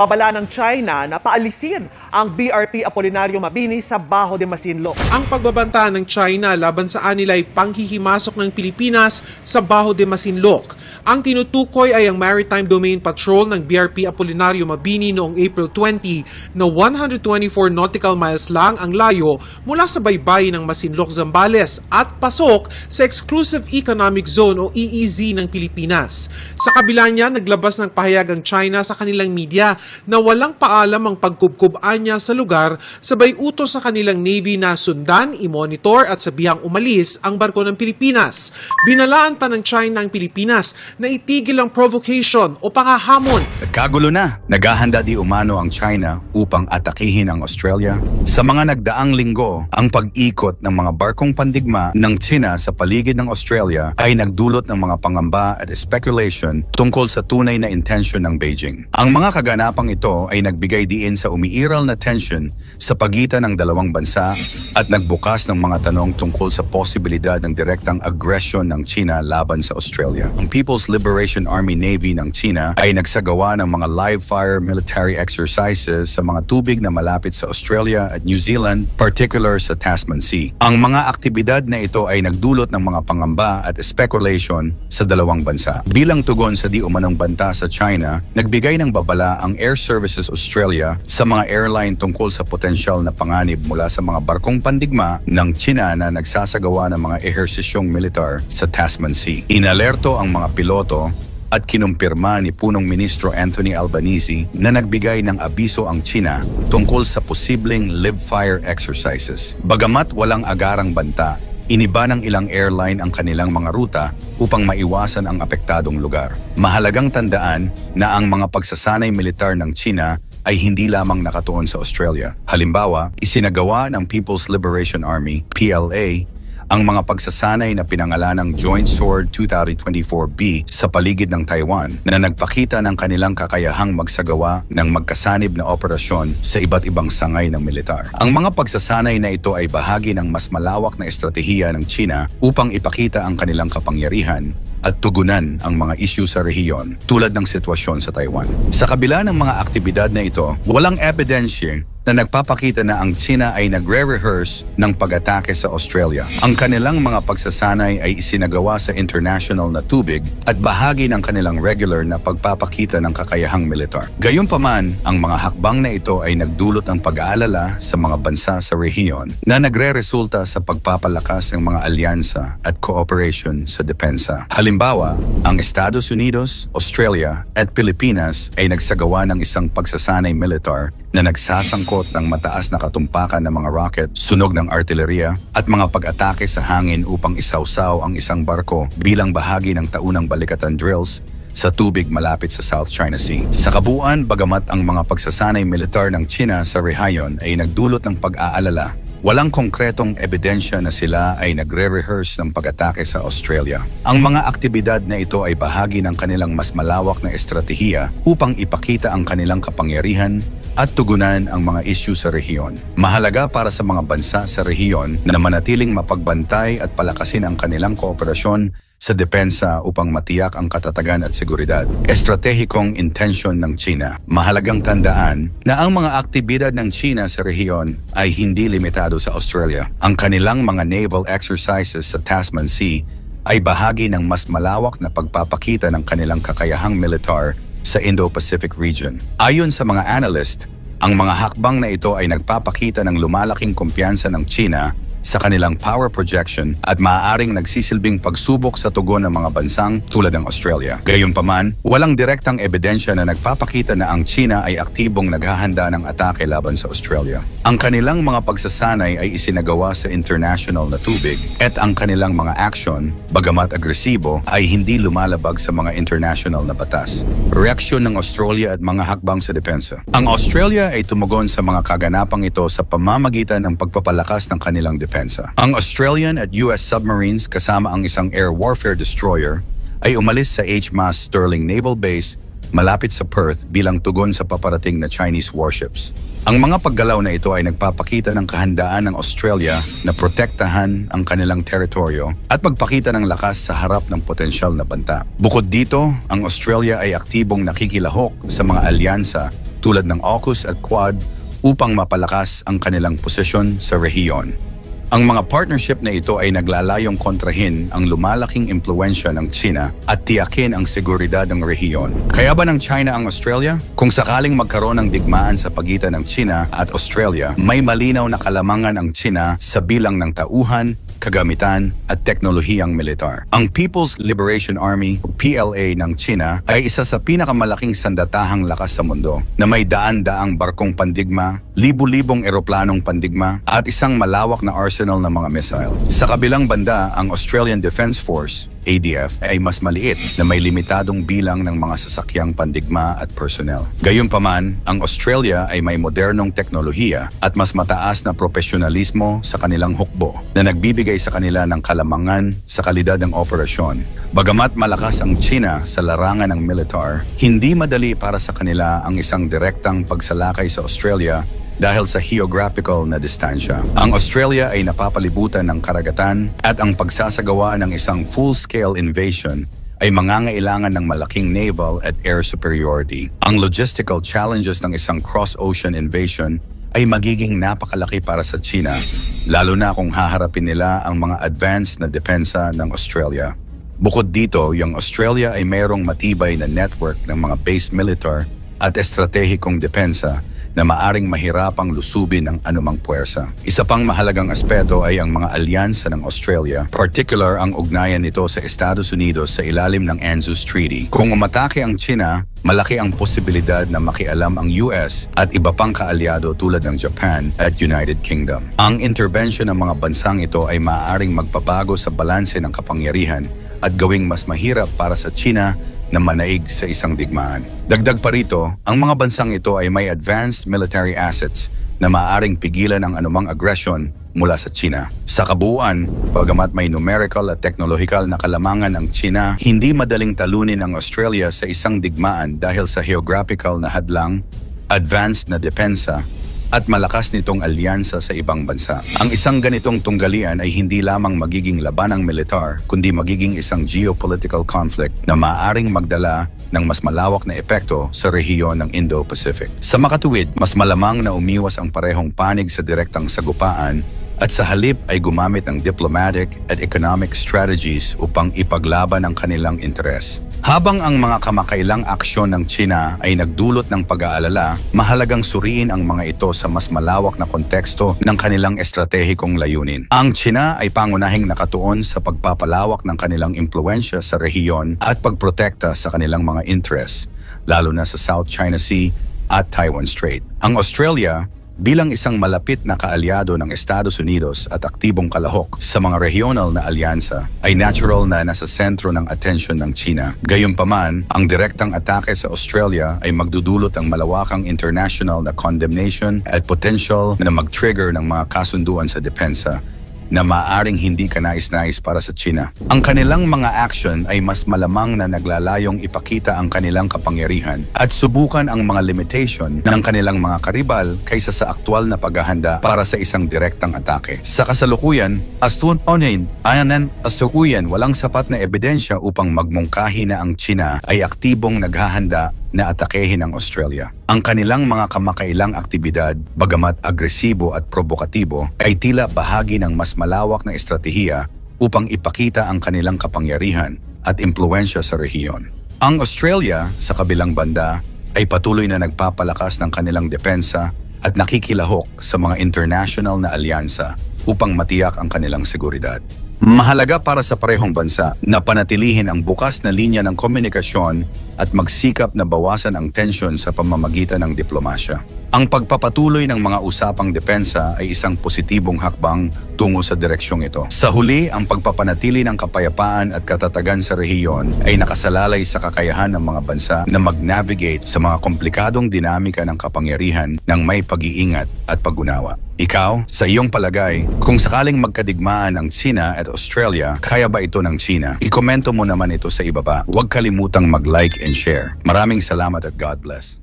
babala ng China na paalisin ang BRP Apolinario Mabini sa Bajo de Masinloc. Ang pagbabanta ng China laban sa anila ay panghihimasok ng Pilipinas sa Bajo de Masinloc. Ang tinutukoy ay ang Maritime Domain Patrol ng BRP Apolinario Mabini noong April 20 na 124 nautical miles lang ang layo mula sa baybayin ng Masinloc, Zambales at pasok sa Exclusive Economic Zone o EEZ ng Pilipinas. Sa kabila niya, naglabas ng pahayag ang China sa kanilang media na walang paalam ang pagkubkub-an niya sa lugar, sabay utos sa kanilang Navy na sundan, i-monitor at sabihang umalis ang barko ng Pilipinas. Binalaan pa ng China ang Pilipinas na itigil ang provocation o pangahamon. Nagkagulo na. Naghahanda di umano ang China upang atakihin ang Australia. Sa mga nagdaang linggo, ang pag-ikot ng mga barkong pandigma ng China sa paligid ng Australia ay nagdulot ng mga pangamba at speculation tungkol sa tunay na intensyon ng Beijing. Ang mga kaganapang ito ay nagbigay diin sa umiiral na tension sa pagitan ng dalawang bansa at nagbukas ng mga tanong tungkol sa posibilidad ng direktang aggression ng China laban sa Australia. Ang People's Liberation Army Navy ng China ay nagsagawa ng mga live-fire military exercises sa mga tubig na malapit sa Australia at New Zealand, particular sa Tasman Sea. Ang mga aktibidad na ito ay nagdulot ng mga pangamba at speculation sa dalawang bansa. Bilang tugon sa di umanong banta sa China, nagbigay ng babala ang Air Services Australia sa mga airline tungkol sa potensyal na panganib mula sa mga barkong pandigma ng China na nagsasagawa ng mga ehersisyong militar sa Tasman Sea. Inalerto ang mga piloto at kinumpirma ni Punong Ministro Anthony Albanese na nagbigay ng abiso ang China tungkol sa posibleng live-fire exercises. Bagamat walang agarang banta, iniba ng ilang airline ang kanilang mga ruta upang maiwasan ang apektadong lugar. Mahalagang tandaan na ang mga pagsasanay militar ng China ay hindi lamang nakatuon sa Australia. Halimbawa, isinagawa ng People's Liberation Army, PLA, ang mga pagsasanay na pinangalanang Joint Sword 2024B sa paligid ng Taiwan na nagpakita ng kanilang kakayahang magsagawa ng magkasanib na operasyon sa iba't ibang sangay ng militar. Ang mga pagsasanay na ito ay bahagi ng mas malawak na estratehiya ng China upang ipakita ang kanilang kapangyarihan at tugunan ang mga isyu sa rehiyon tulad ng sitwasyon sa Taiwan. Sa kabila ng mga aktibidad na ito, walang ebidensya na nagpapakita na ang China ay nagre-rehearse ng pag-atake sa Australia. Ang kanilang mga pagsasanay ay isinagawa sa international na tubig at bahagi ng kanilang regular na pagpapakita ng kakayahang militar. Gayunpaman, ang mga hakbang na ito ay nagdulot ng pag-aalala sa mga bansa sa rehiyon na nagre-resulta sa pagpapalakas ng mga alyansa at cooperation sa depensa. Halimbawa, ang Estados Unidos, Australia at Pilipinas ay nagsagawa ng isang pagsasanay militar na nagsasangkot ng mataas na katumpakan ng mga rocket, sunog ng artilleria at mga pag-atake sa hangin upang isawsaw ang isang barko bilang bahagi ng taunang balikatan drills sa tubig malapit sa South China Sea. Sa kabuuan, bagamat ang mga pagsasanay militar ng China sa rehiyon ay nagdulot ng pag-aalala, walang konkretong ebidensya na sila ay nagre-rehearse ng pag-atake sa Australia. Ang mga aktibidad na ito ay bahagi ng kanilang mas malawak na estratehiya upang ipakita ang kanilang kapangyarihan at tugunan ang mga isyu sa rehiyon. Mahalaga para sa mga bansa sa rehiyon na manatiling mapagbantay at palakasin ang kanilang kooperasyon sa depensa upang matiyak ang katatagan at seguridad. Estratehikong intensyon ng China. Mahalagang tandaan na ang mga aktibidad ng China sa rehiyon ay hindi limitado sa Australia. Ang kanilang mga naval exercises sa Tasman Sea ay bahagi ng mas malawak na pagpapakita ng kanilang kakayahang militar sa Indo-Pacific region. Ayon sa mga analyst, ang mga hakbang na ito ay nagpapakita ng lumalaking kumpiyansa ng China sa kanilang power projection at maaaring nagsisilbing pagsubok sa tugon ng mga bansang tulad ng Australia. Gayunpaman, walang direktang ebidensya na nagpapakita na ang China ay aktibong naghahanda ng atake laban sa Australia. Ang kanilang mga pagsasanay ay isinagawa sa international na tubig at ang kanilang mga aksyon, bagamat agresibo, ay hindi lumalabag sa mga international na batas. Reaksyon ng Australia at mga hakbang sa depensa. Ang Australia ay tumugon sa mga kaganapang ito sa pamamagitan ng pagpapalakas ng kanilang depensa. Ang Australian at US submarines kasama ang isang air warfare destroyer ay umalis sa HMAS Sterling Naval Base malapit sa Perth bilang tugon sa paparating na Chinese warships. Ang mga paggalaw na ito ay nagpapakita ng kahandaan ng Australia na protektahan ang kanilang teritoryo at magpakita ng lakas sa harap ng potensyal na banta. Bukod dito, ang Australia ay aktibong nakikilahok sa mga alyansa tulad ng AUKUS at QUAD upang mapalakas ang kanilang posisyon sa rehiyon. Ang mga partnership na ito ay naglalayong kontrahin ang lumalaking impluensya ng China at tiyakin ang seguridad ng rehiyon. Kaya ba ng China ang Australia? Kung sakaling magkaroon ng digmaan sa pagitan ng China at Australia, may malinaw na kalamangan ang China sa bilang ng tauhan, kagamitan at teknolohiyang militar. Ang People's Liberation Army, PLA ng China, ay isa sa pinakamalaking sandatahang lakas sa mundo na may daan-daang barkong pandigma, libu-libong eroplanong pandigma at isang malawak na arsenal ng mga missile. Sa kabilang banda, ang Australian Defence Force, ADF, ay mas maliit na may limitadong bilang ng mga sasakyang pandigma at personnel. Gayunpaman, ang Australia ay may modernong teknolohiya at mas mataas na profesionalismo sa kanilang hukbo na nagbibigay sa kanila ng kalamangan sa kalidad ng operasyon. Bagamat malakas ang China sa larangan ng militar, hindi madali para sa kanila ang isang direktang pagsalakay sa Australia dahil sa geographical na distansya. Ang Australia ay napapalibutan ng karagatan at ang pagsasagawa ng isang full-scale invasion ay mangangailangan ng malaking naval at air superiority. Ang logistical challenges ng isang cross-ocean invasion ay magiging napakalaki para sa China, lalo na kung haharapin nila ang mga advanced na depensa ng Australia. Bukod dito, yung Australia ay mayroong matibay na network ng mga base militar at estratehikong depensa na maaring mahirapang lusubin ng anumang puwersa. Isa pang mahalagang aspeto ay ang mga alyansa ng Australia, particular ang ugnayan nito sa Estados Unidos sa ilalim ng ANZUS Treaty. Kung umatake ang China, malaki ang posibilidad na makialam ang US at iba pang kaalyado tulad ng Japan at United Kingdom. Ang intervention ng mga bansang ito ay maaaring magpabago sa balanse ng kapangyarihan at gawing mas mahirap para sa China na manaig sa isang digmaan. Dagdag pa rito, ang mga bansang ito ay may advanced military assets na maaaring pigilan ang anumang aggression mula sa China. Sa kabuuan, bagamat may numerical at technological na kalamangan ang China, hindi madaling talunin ang Australia sa isang digmaan dahil sa geographical na hadlang, advanced na depensa, at malakas nitong alyansa sa ibang bansa. Ang isang ganitong tunggalian ay hindi lamang magiging labanang militar, kundi magiging isang geopolitical conflict na maaaring magdala ng mas malawak na epekto sa rehiyon ng Indo-Pacific. Sa makatuwid, mas malamang na umiwas ang parehong panig sa direktang sagupaan at sa halip ay gumamit ng diplomatic at economic strategies upang ipaglaban ang kanilang interes. Habang ang mga kamakailang aksyon ng China ay nagdulot ng pag-aalala, mahalagang suriin ang mga ito sa mas malawak na konteksto ng kanilang estratehikong layunin. Ang China ay pangunahing nakatuon sa pagpapalawak ng kanilang impluensya sa rehiyon at pagprotekta sa kanilang mga interests, lalo na sa South China Sea at Taiwan Strait. Ang Australia, bilang isang malapit na kaalyado ng Estados Unidos at aktibong kalahok sa mga regional na alyansa, ay natural na nasa sentro ng atensyon ng China. Gayunpaman, ang direktang atake sa Australia ay magdudulot ng malawakang international na condemnation at potential na mag-trigger ng mga kasunduan sa depensa na maaaring hindi kanais-nais para sa China. Ang kanilang mga action ay mas malamang na naglalayong ipakita ang kanilang kapangyarihan at subukan ang mga limitation ng kanilang mga karibal kaysa sa aktwal na paghahanda para sa isang direktang atake. Sa kasalukuyan, walang sapat na ebidensya upang magmungkahi na ang China ay aktibong naghahanda na atakehin ang Australia. Ang kanilang mga kamakailang aktibidad, bagamat agresibo at provokatibo, ay tila bahagi ng mas malawak na estratehiya upang ipakita ang kanilang kapangyarihan at impluensya sa rehiyon. Ang Australia, sa kabilang banda, ay patuloy na nagpapalakas ng kanilang depensa at nakikilahok sa mga international na alyansa upang matiyak ang kanilang seguridad. Mahalaga para sa parehong bansa na panatilihin ang bukas na linya ng komunikasyon at magsikap na bawasan ang tensyon sa pamamagitan ng diplomasya. Ang pagpapatuloy ng mga usapang depensa ay isang positibong hakbang tungo sa direksyong ito. Sa huli, ang pagpapanatili ng kapayapaan at katatagan sa rehiyon ay nakasalalay sa kakayahan ng mga bansa na mag-navigate sa mga komplikadong dinamika ng kapangyarihan ng may pag-iingat at pag-unawa. Ikaw, sa iyong palagay, kung sakaling magkadigmaan ang China at Australia, kaya ba ito ng China? Ikomento mo naman ito sa ibaba. Huwag kalimutang mag-like and share. Maraming salamat at God bless.